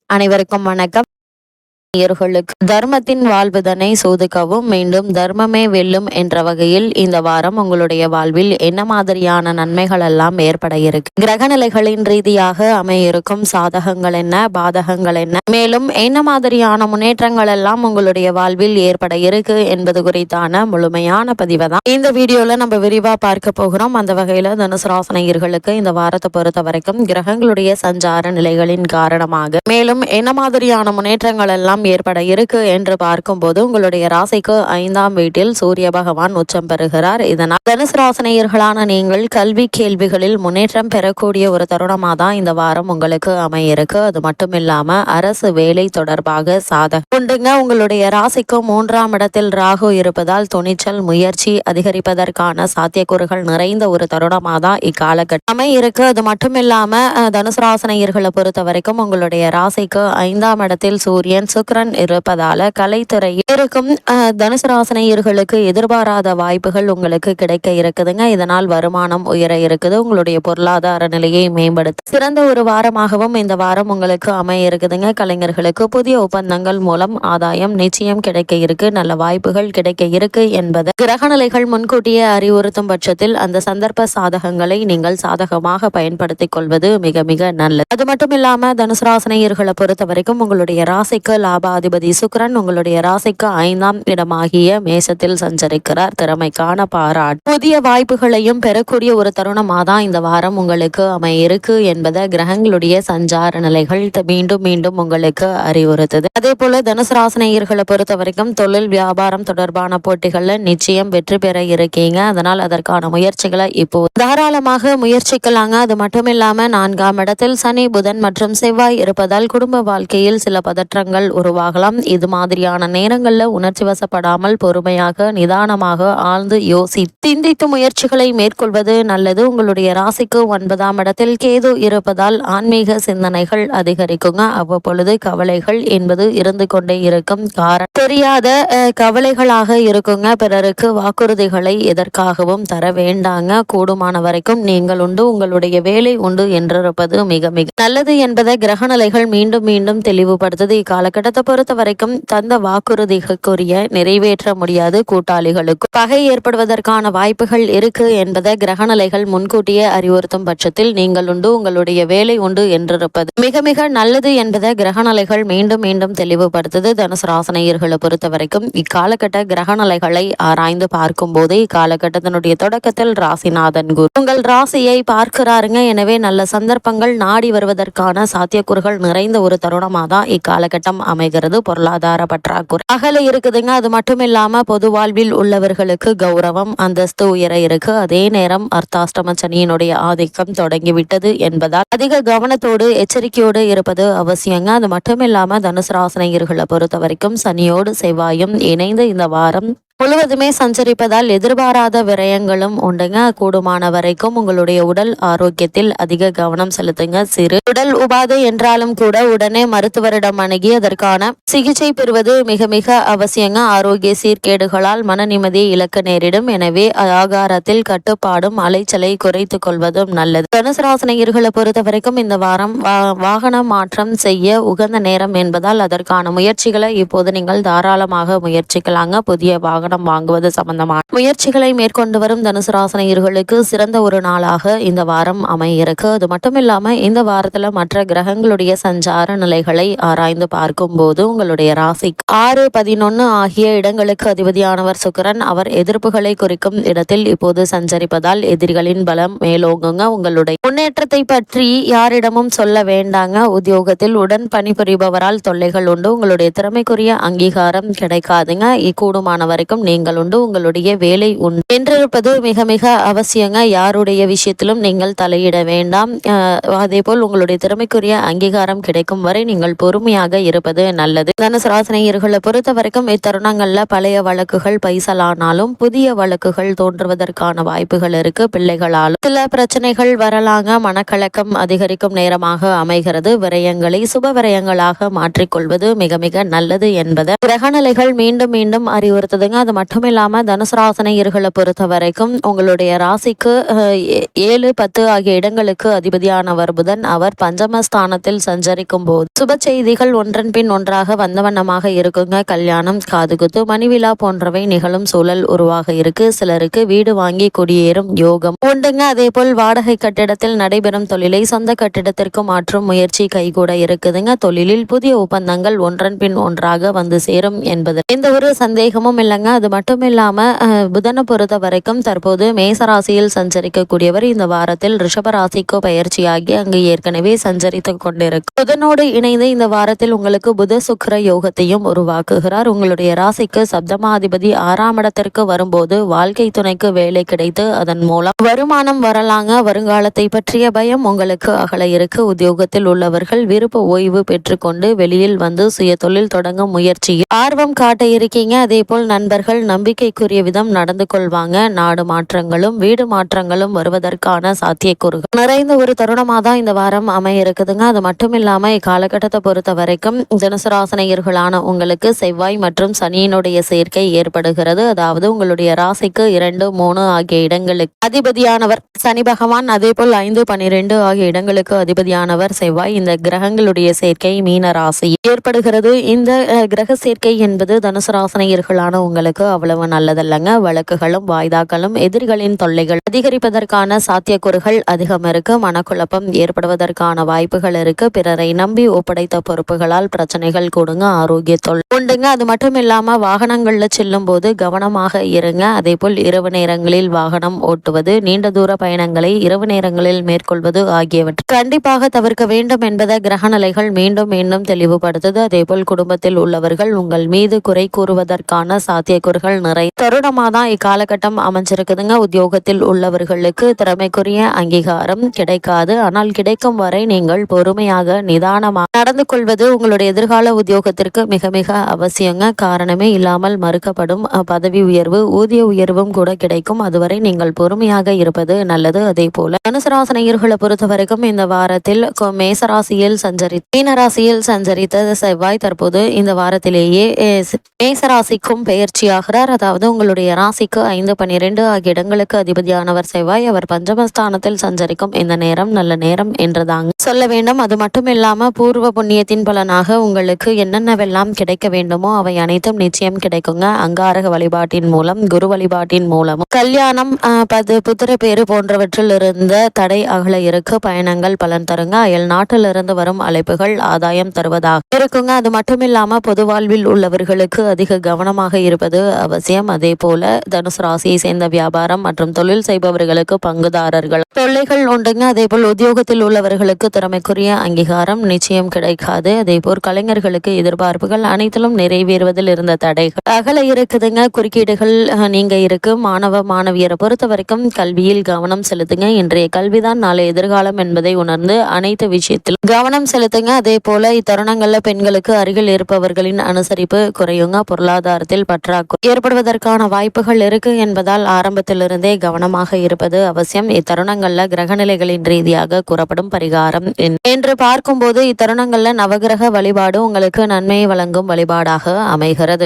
அனைவருக்கும் வணக்கம். நேயர்களுக்கு தர்மத்தின் வாழ்வுதனை சோதிக்கவும் மீண்டும் தர்மமே வெல்லும் என்ற வகையில் இந்த வாரம் உங்களுடைய வாழ்வில் என்ன மாதிரியான நன்மைகள் எல்லாம் ஏற்பட இருக்கு, கிரக நிலைகளின் ரீதியாக அமையிருக்கும் சாதகங்கள் என்ன, பாதகங்கள் என்ன, மேலும் என்ன மாதிரியான முன்னேற்றங்கள் எல்லாம் உங்களுடைய வாழ்வில் ஏற்பட இருக்கு என்பது குறித்தான முழுமையான பதிவை தான் இந்த வீடியோல நம்ம விரிவா பார்க்க போகிறோம். அந்த வகையில தனுசு ராசி நேயர்களுக்கு இந்த வாரத்தை பொறுத்த வரைக்கும் கிரகங்களுடைய சஞ்சார நிலைகளின் காரணமாக மேலும் என்ன மாதிரியான முன்னேற்றங்கள் எல்லாம் ஏற்பட இருக்கு என்று பார்க்கும்போது உங்களுடைய ராசிக்கு 5ஆம் வீட்டில் சூரிய பகவான் உச்சம் பெறுகிறார். இதனால் தனுசு ராசினியர்களான நீங்கள் கல்வி கேள்விகளில் முன்னேற்றம் பெறக்கூடிய ஒரு தருணமாக தான் இந்த வாரம் உங்களுக்கு அமையிருக்கு. அது மட்டும் இல்லாம அரசு வேலை தொடர்பாக சாதகம் உண்டுங்க. உங்களுடைய ராசிக்கு 3ஆம் இடத்தில் ராகு இருப்பதால் துணிச்சல் முயற்சி அதிகரிப்பதற்கான சாத்தியக்கூறுகள் நிறைந்த ஒரு தருணமாக தான் இக்காலகட்டம் அமையிருக்கு. அது மட்டும் இல்லாம தனுசு ராசினியர்களை பொறுத்த வரைக்கும் உங்களுடைய ராசிக்கு 5ஆம் இடத்தில் சூரியன் சுக்கிரன் இருப்பதால கலைத்துறையில் இருக்கும் தனுசு ராசினியர்களுக்கு எதிர்பாராத வாய்ப்புகள் உங்களுக்கு கிடைக்க இருக்குதுங்க. இதனால் வருமானம் உயர இருக்குது. உங்களுடைய பொருளாதார நிலையை மேம்படுத்த சிறந்த ஒரு வாரமாகவும் இந்த வாரம் உங்களுக்கு அமைய இருக்குதுங்க. கலைஞர்களுக்கு புதிய ஒப்பந்தங்கள் மூலம் ஆதாயம் நிச்சயம் கிடைக்க இருக்கு. நல்ல வாய்ப்புகள் கிடைக்க இருக்கு என்பது கிரகநிலைகள் முன்கூட்டியே அறிவுறுத்தும் பட்சத்தில் அந்த சந்தர்ப்ப சாதகங்களை நீங்கள் சாதகமாக பயன்படுத்திக் கொள்வது மிக மிக நல்லது. அது மட்டும் இல்லாம தனுசு ராசினியர்களை பொறுத்த வரைக்கும் உங்களுடைய ராசிக்கு லாபாதிபதி சுக்கிரன் உங்களுடைய ராசிக்கு 5ஆம் இடமாகிய மேசத்தில் சஞ்சரிக்கிறார். திறமைக்கான பாராட்டு புதிய வாய்ப்புகளையும் பெறக்கூடிய ஒரு தருணமாக தான் இந்த வாரம் உங்களுக்கு அமையிருக்கு என்பதை கிரகங்களுடைய சஞ்சார நிலைகள் மீண்டும் மீண்டும் உங்களுக்கு அறிவுறுத்துது. அதே போல தனுசு ராசினியர்களை பொறுத்த வரைக்கும் தொழில் வியாபாரம் தொடர்பான போட்டிகள்ல நிச்சயம் வெற்றி பெற இருக்கீங்க. அதனால் அதற்கான முயற்சிகளை இப்போ தாராளமாக முயற்சிக்கலாங்க. அது மட்டும் இல்லாம 4ஆம் இடத்தில் சனி புதன் மற்றும் செவ்வாய் இருப்பதால் குடும்ப வாழ்க்கையில் சில பதற்றங்கள் உருவாகலாம். இது மாதிரியான நேரங்கள்ல உணர்ச்சி வசப்படாமல் பொறுமையாக நிதானமாக ஆழ்ந்து சிந்தித்து முயற்சிகளை மேற்கொள்வது நல்லது. உங்களுடைய ராசிக்கு 9ஆம் இடத்தில் கேது இருப்பதால் ஆன்மீக சிந்தனைகள் அதிகரிக்குங்க. அவ்வப்பொழுது கவலைகள் என்பது இருந்து கொண்டே இருக்கும். காரணம் தெரியாத கவலைகளாக இருக்குங்க. பிறருக்கு வாக்குறுதிகளை எதற்காகவும் தர வேண்டாங்க. கூடுமான வரைக்கும் நீங்கள் உண்டு உங்களுடைய வேலை உண்டு என்றிருப்பது மிக மிக நல்லது என்பதை கிரகநிலைகள் மீண்டும் மீண்டும் தெளிவுபடுத்துது. இக்காலகட்டத்தை பொறுத்த வரைக்கும் தந்த வாக்குறுதிக்குரிய நிறைவேற்ற முடியாது கூட்டாளிகளுக்கு பகை ஏற்படுவதற்கான வாய்ப்புகள் இருக்கு என்பதை கிரகநிலைகள் முன்கூட்டியே அறிவுறுத்தும் பட்சத்தில் நீங்கள் உண்டு உங்களுடைய வேலை உண்டு என்றிருப்பது மிக மிக நல்லது என்பதை கிரகநிலைகள் மீண்டும் மீண்டும் தெளிவுபடுத்துது. தனுசு ராசினியர்களை பொறுத்த வரைக்கும் இக்காலகட்ட கிரகநிலைகளை ஆராய்ந்து பார்க்கும் போது இக்காலகட்டத்தினுடைய தொடக்கத்தில் ராசிநாதன் குரு உங்கள் ராசியை பார்க்கிறாருங்க. எனவே நல்ல சந்தர்ப்பங்கள் நாடி வருவதற்கான சாத்தியக்கூறுகள் நிறைந்த ஒரு தருணமாக தான் இக்காலகட்டம் அமைகிறது. பொருளாதார பற்றாக்குறை அகல இருக்குதுங்க. அது மட்டும் இல்லாம பொது வாழ்வில் உள்ளவர்களுக்கு கௌரவம் அந்தஸ்து உயர இருக்கு. அதே நேரம் அர்த்தாஷ்டம சனியினுடைய ஆதிக்கம் தொடங்கிவிட்டது என்பதால் அதிக கவனத்தோடு எச்சரிக்கையோடு இருப்பது அவசியங்க. அது மட்டும் இல்லாம தனுசு ராசினியர்களை பொறுத்த வரைக்கும் சனியோடு செவ்வாயும் இணைந்து இந்த வாரம் முழுவதுமே சஞ்சரிப்பதால் எதிர்பாராத விரயங்களும் உண்டுங்க. கூடுமான வரைக்கும் உங்களுடைய உடல் ஆரோக்கியத்தில் அதிக கவனம் செலுத்துங்க. சிறு உடல் உபாதை என்றாலும் கூட உடனே மருத்துவரிடம் அணுகி அதற்கான சிகிச்சை பெறுவது மிக மிக அவசியங்க. ஆரோக்கிய சீர்கேடுகளால் மன நிம்மதியை இழக்க நேரிடும். எனவே ஆகாரத்தில் கட்டுப்பாடும் அலைச்சலை குறைத்துக் கொள்வதும் நல்லது. தனுசு ராசினியர்களை பொறுத்த வரைக்கும் இந்த வாரம் வாகன மாற்றம் செய்ய உகந்த நேரம் என்பதால் அதற்கான முயற்சிகளை இப்போது நீங்கள் தாராளமாக முயற்சிக்கலாங்க. புதிய வாகனம் வாங்குவது சம்பந்தமான முயற்சிகளை மேற்கொண்டு வரும் தனுசு ராசினியர்களுக்கு சிறந்த ஒரு நாளாக இந்த வாரம் அமையிருக்கு. அது மட்டும் இல்லாம இந்த வாரத்துல மற்ற கிரகங்களுடைய சஞ்சார நிலைகளை ஆராய்ந்து பார்க்கும் போது உங்களுடைய ராசி 6, 11 ஆகிய இடங்களுக்கு அதிபதியானவர் சுக்கிரன் அவர் எதிர்ப்புகளை குறிக்கும் இடத்தில் இப்போது சஞ்சரிப்பதால் எதிரிகளின் பலம் மேலோங்குங்க. உங்களுடைய முன்னேற்றத்தை பற்றி யாரிடமும் சொல்ல வேண்டாங்க. உத்தியோகத்தில் உடன் பணிபுரிபவரால் தொல்லைகள் உண்டு. உங்களுடைய திறமைக்குரிய அங்கீகாரம் கிடைக்காதுங்க. கூடுமான வரைக்கும் நீங்கள் உண்டு உங்களுடைய வேலை உண்டு என்றிருப்பது மிக மிக அவசியங்க. யாருடைய விஷயத்திலும் நீங்கள் தலையிட வேண்டாம். அதே போல் உங்களுடைய திறமைக்குரிய அங்கீகாரம் கிடைக்கும் வரை நீங்கள் பொறுமையாக இருப்பது நல்லது. தனுசு ராசினியர்களை பொறுத்த வரைக்கும் இத்தருணங்கள்ல பழைய வழக்குகள் பைசலானாலும் புதிய வழக்குகள் தோன்றுவதற்கான வாய்ப்புகள் இருக்கு. பிள்ளைகளாலும் சில பிரச்சனைகள் வரலாங்க. மனக்கலக்கம் அதிகரிக்கும் நேரமாக அமைகிறது. விரயங்களை சுப விரயங்களாக மாற்றிக்கொள்வது மிக மிக நல்லது என்பதை கிரகநிலைகள் மீண்டும் மீண்டும் அறிவுறுத்துதுங்க. அது மட்டும் இல்லாம தனுசு ராசினியர்களை பொறுத்த வரைக்கும் உங்களுடைய ராசிக்கு 7, 10 ஆகிய இடங்களுக்கு அதிபதியானவர் புதன். அவர் பஞ்சமஸ்தானத்தில் சஞ்சரிக்கும் போது சுப செய்திகள் ஒன்றன் பின் ஒன்றாக வந்த வண்ணமாக இருக்குங்க. கல்யாணம், காதுகுத்து, மணிவிழா போன்றவை நிகழும் சூழல் உருவாக இருக்கு. சிலருக்கு வீடு வாங்கி குடியேறும் யோகம் உண்டுங்க. அதே போல் வாடகை கட்டிடத்தில் நடைபெறும் தொழிலை சொந்த கட்டிடத்திற்கு மாற்றும் முயற்சி கைகூட இருக்குதுங்க. தொழிலில் புதிய ஒப்பந்தங்கள் ஒன்றன் பின் ஒன்றாக வந்து சேரும் என்பது எந்த ஒரு சந்தேகமும் இல்லைங்க. அது மட்டும் இல்லாம புதனை பொறுத்த வரைக்கும் தற்போது மேசராசியில் சஞ்சரிக்கக்கூடியவர் இந்த வாரத்தில் ரிஷபராசிக்கு பயிற்சியாகி அங்கு ஏற்கனவே சஞ்சரித்து கொண்டிருக்கு. புதனோடு இணைந்து இந்த வாரத்தில் உங்களுக்கு புத சுக்கிர யோகத்தையும் உருவாக்குகிறார். உங்களுடைய ராசிக்கு சப்தமாதிபதி 6ஆம் இடத்திற்கு வரும்போது வாழ்க்கை துணைக்கு வேலை கிடைத்து அதன் மூலம் வருமானம் வரலாங்க. வருங்காலத்தை பற்றிய பயம் உங்களுக்கு அகல இருக்கு. உத்தியோகத்தில் உள்ளவர்கள் விருப்ப ஓய்வு பெற்றுக்கொண்டு வெளியில் வந்து சுய தொழில் தொடங்கும் முயற்சியில் ஆர்வம் காட்ட இருக்கீங்க. அதே போல் நண்பர்கள் நம்பிக்கைக்குரிய விதம் நடந்து கொள்வாங்க. நாடு மாற்றங்களும் வீடு மாற்றங்களும் வருவதற்கான சாத்தியக்கூறுகள் நிறைந்த ஒரு தருணமாக தான் இந்த வாரம் அமைய இருக்குதுங்க. அது மட்டும் இல்லாம இக்காலகட்டத்தை பொறுத்த வரைக்கும் தனுசு ராசினியர்களான உங்களுக்கு செவ்வாய் மற்றும் சனியினுடைய சேர்க்கை ஏற்படுகிறது. அதாவது உங்களுடைய ராசிக்கு 2, 3 ஆகிய இடங்களுக்கு அதிபதியானவர் சனி பகவான். அதே போல் 5, 12 ஆகிய இடங்களுக்கு அதிபதியானவர் செவ்வாய். இந்த கிரகங்களுடைய சேர்க்கை மீன ராசி ஏற்படுகிறது. இந்த கிரக சேர்க்கை என்பது தனுசு ராசினியர்களான உங்களுக்கு அவ்வளவு நல்லதல்லங்க. வழக்குகளும் வாய்தாக்களும் எதிரிகளின் தொல்லைகள் அதிகரிப்பதற்கான சாத்தியக்கூறுகள் அதிகம் இருக்கு. மனக்குழப்பம் ஏற்படுவதற்கான வாய்ப்புகள் இருக்கு. பிறரை நம்பி ஒப்படைத்த பொறுப்புகளால் பிரச்சனைகள் கூடுங்க. ஆரோக்கிய தொல்லை உண்டுங்க. அது மட்டும் இல்லாம வாகனங்கள்ல செல்லும் போது கவனமாக இருங்க. அதே போல் இரவு நேரங்களில் வாகனம் ஓட்டுவது, நீண்ட தூர பயணங்களை இரவு நேரங்களில் மேற்கொள்வது ஆகியவற்றை கண்டிப்பாக தவிர்க்க வேண்டும் என்பதை கிரக நிலைகள் மீண்டும் மீண்டும் தெளிவுபடுத்துது. அதே போல் குடும்பத்தில் உள்ளவர்கள் உங்கள் மீது குறை கூறுவதற்கான சாத்தியக்கூறுகள் நிறை தருணமாக தான் இக்காலகட்டம் அமைஞ்சிருக்குதுங்க. உத்தியோகத்தில் உள்ளவர்களுக்கு திறமைக்குரிய அங்கீகாரம் கிடைக்காது. ஆனால் கிடைக்கும் வரை நீங்கள் பொறுமையாக நிதானமாக நடந்து கொள்வது உங்களுடைய எதிர்கால உத்தியோகத்திற்கு மிக மிக அவசியங்க. காரணமே இல்லாமல் மறுக்கப்படும் பதவி உயர்வு, ஊதிய உயர்வும் கூட கிடைக்கும். அதுவரை நீங்கள் பொறுமையாக இருப்பது நல்லது. அதே போல தனுசராசினியர்களை பொறுத்த வரைக்கும் இந்த வாரத்தில் மேசராசியில் மீனராசியில் சஞ்சரித்த செவ்வாய் தற்போது இந்த வாரத்திலேயே மேசராசிக்கும் பயிற்சியாகிறார். அதாவது உங்களுடைய ராசிக்கு 5, 12 ஆகிய இடங்களுக்கு அதிபதியானவர் செவ்வாய். அவர் பஞ்சமஸ்தானத்தில் சஞ்சரிக்கும் இந்த நேரம் நல்ல நேரம் என்றுதாங்க சொல்ல வேண்டும். அது மட்டும் இல்லாம பூர்வ புண்ணியத்தின் பலனாக உங்களுக்கு என்னென்னவெல்லாம் கிடைக்க வேண்டுமோ அவை அனைத்தும் நிச்சயம் கிடைக்குங்க. அங்காரக வழிபாட்டின் மூலம், குரு வழிபாட்டின் மூலமும், கல்யாணம், புத்திர பேரு போன்றவற்றில் இருந்த தடை அகல இருக்கு. பயணங்கள் பலன் தருங்க. அயல் நாட்டில் இருந்து வரும் அழைப்புகள் ஆதாயம் தருவதாக இருக்குங்க. அது மட்டும் இல்லாம பொது வாழ்வில் உள்ளவர்களுக்கு அதிக கவனமாக இருப்பது அவசியம். அதே போல தனுசு ராசியை சேர்ந்த வியாபாரம் மற்றும் தொழில் செய்பவர்களுக்கு பங்குதாரர்கள் தொல்லைகள் உண்டுங்க. அதே போல் உத்தியோகத்தில் உள்ளவர்களுக்கு திறமைக்குரிய அங்கீகாரம் நிச்சயம் கிடைக்காது. அதே போல் கலைஞர்களுக்கு எதிர்பார்ப்புகள் அனைத்திலும் நிறைவேறுவதில் இருந்த தடைகள் அகல இருக்குதுங்க. குறுக்கீடுகள் நீங்க இருக்கு. மாணவியரை பொறுத்த வரைக்கும் கல்வியில் கவனம் செலுத்துங்க. இன்றைய கல்விதான் நாளை எதிர்காலம் என்பதை உணர்ந்து அனைத்து விஷயத்திலும் கவனம் செலுத்துங்க. அதே போல இத்தருணங்கள்ல பெண்களுக்கு அருகில் இருப்பவர்களின் அனுசரிப்பு குறையுங்க. பொருளாதாரத்தில் பற்றாக்குறை ஏற்படுவதற்கான வாய்ப்புகள் இருக்கு என்பதால் ஆரம்பத்திலிருந்தே கவனமாக இருப்பது அவசியம். இத்தருணங்கள்ல கிரகநிலைகளின் ரீதியாக கூறப்படும் பரிகாரம் என்று பார்க்கும்போது இத்தருணங்கள்ல நவகிரக வழிபாடு உங்களுக்கு நன்மையை வழங்கும் வழிபாடாக அமைகிறது.